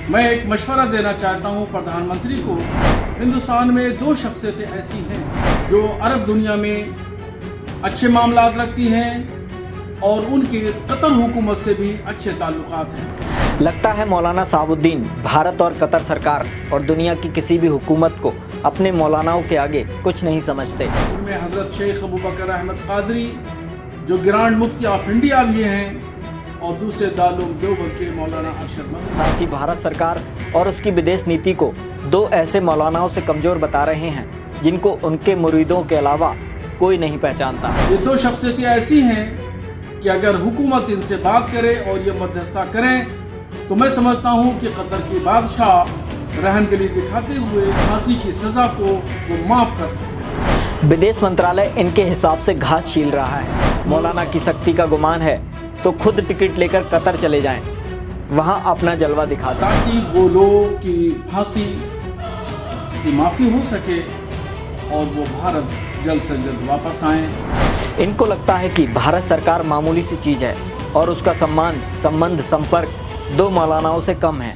मैं एक मशवरा देना चाहता हूं प्रधानमंत्री को। हिंदुस्तान में दो शख्सियतें ऐसी हैं जो अरब दुनिया में अच्छे मामलात रखती हैं और उनके कतर हुकूमत से भी अच्छे ताल्लुकात हैं। लगता है मौलाना साहबुद्दीन भारत और कतर सरकार और दुनिया की किसी भी हुकूमत को अपने मौलानाओं के आगे कुछ नहीं समझते। उनमें हजरत शेख अबू बकर अहमद कादरी जो ग्रांड मुफ्ती ऑफ इंडिया भी हैं और दूसरे दारुल देवबंद के मौलाना अरशद महमूद। साथ ही भारत सरकार और उसकी विदेश नीति को दो ऐसे मौलानाओं से कमजोर बता रहे हैं जिनको उनके मुरीदों के अलावा कोई नहीं पहचानता। ये दो शख्सियतें ऐसी हैं कि अगर हुकूमत इनसे बात करे और ये मध्यस्थता करें तो मैं समझता हूँ कि कतर की बादशाह रहमदिली दिखाते हुए फांसी की सजा को वो माफ कर सकते हैं। विदेश मंत्रालय इनके हिसाब से घास छील रहा है। मौलाना की सख्ती का गुमान है तो खुद टिकट लेकर कतर चले जाएं, वहां अपना जलवा दिखा दें ताकि वो लोग की फांसी की माफी हो सके और वो भारत जल्द से जल्द वापस आएं। इनको लगता है कि भारत सरकार मामूली सी चीज है और उसका सम्मान, संबंध, संपर्क दो मौलानाओं से कम है।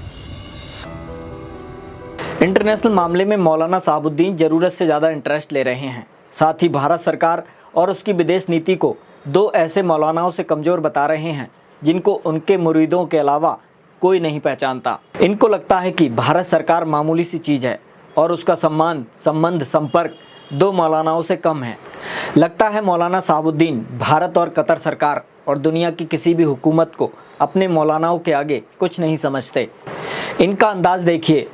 इंटरनेशनल मामले में मौलाना साहबुद्दीन जरूरत से ज़्यादा इंटरेस्ट ले रहे हैं। साथ ही भारत सरकार और उसकी विदेश नीति को दो ऐसे मौलानाओं से कमज़ोर बता रहे हैं जिनको उनके मुरीदों के अलावा कोई नहीं पहचानता। इनको लगता है कि भारत सरकार मामूली सी चीज़ है और उसका सम्मान, संबंध, संपर्क दो मौलानाओं से कम है। लगता है मौलाना साहबुद्दीन भारत और कतर सरकार और दुनिया की किसी भी हुकूमत को अपने मौलानाओं के आगे कुछ नहीं समझते। इनका अंदाज़ देखिए।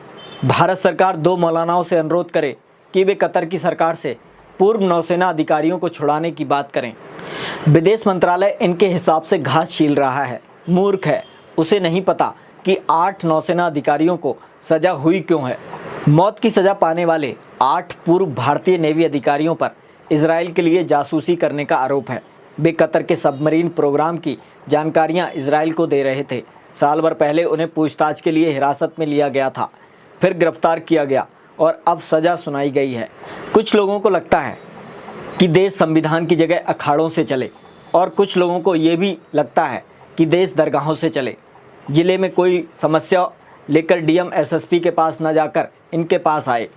भारत सरकार दो मौलानाओं से अनुरोध करे कि वे कतर की सरकार से पूर्व नौसेना अधिकारियों को छुड़ाने की बात करें। विदेश मंत्रालय इनके हिसाब से घास छील रहा है, मूर्ख है। उसे नहीं पता कि 8 नौसेना अधिकारियों को सजा हुई क्यों है। मौत की सजा पाने वाले 8 पूर्व भारतीय नेवी अधिकारियों पर इजराइल के लिए जासूसी करने का आरोप है। वे कतर के सबमरीन प्रोग्राम की जानकारियां इजराइल को दे रहे थे। साल भर पहले उन्हें पूछताछ के लिए हिरासत में लिया गया था, फिर गिरफ्तार किया गया और अब सज़ा सुनाई गई है। कुछ लोगों को लगता है कि देश संविधान की जगह अखाड़ों से चले और कुछ लोगों को ये भी लगता है कि देश दरगाहों से चले। ज़िले में कोई समस्या लेकर डीएम एसएसपी के पास न जाकर इनके पास आए।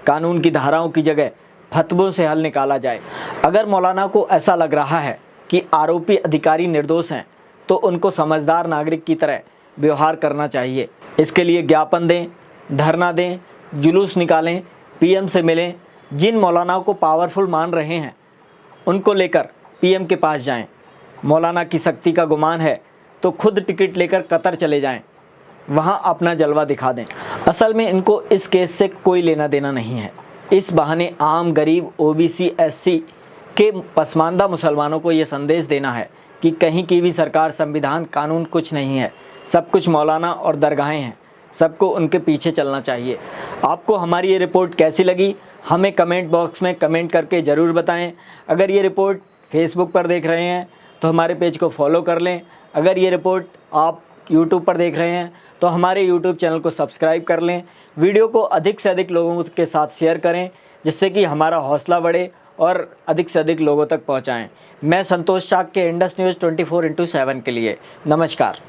कानून की धाराओं की जगह फतवों से हल निकाला जाए। अगर मौलाना को ऐसा लग रहा है कि आरोपी अधिकारी निर्दोष हैं तो उनको समझदार नागरिक की तरह व्यवहार करना चाहिए। इसके लिए ज्ञापन दें, धरना दें, जुलूस निकालें, पीएम से मिलें। जिन मौलानाओं को पावरफुल मान रहे हैं उनको लेकर पीएम के पास जाएं। मौलाना की सख्ती का गुमान है तो खुद टिकट लेकर कतर चले जाएं, वहां अपना जलवा दिखा दें। असल में इनको इस केस से कोई लेना देना नहीं है। इस बहाने आम, गरीब, ओबीसी, एससी के पसमानदा मुसलमानों को ये संदेश देना है कि कहीं की भी सरकार, संविधान, कानून कुछ नहीं है। सब कुछ मौलाना और दरगाहें हैं। सबको उनके पीछे चलना चाहिए। आपको हमारी ये रिपोर्ट कैसी लगी हमें कमेंट बॉक्स में कमेंट करके ज़रूर बताएं। अगर ये रिपोर्ट फेसबुक पर देख रहे हैं तो हमारे पेज को फॉलो कर लें। अगर ये रिपोर्ट आप यूट्यूब पर देख रहे हैं तो हमारे यूट्यूब चैनल को सब्सक्राइब कर लें। वीडियो को अधिक से अधिक लोगों के साथ शेयर करें जिससे कि हमारा हौसला बढ़े और अधिक से अधिक लोगों तक पहुँचाएँ। मैं संतोष चाक के इंडस न्यूज़ 24/7 के लिए नमस्कार।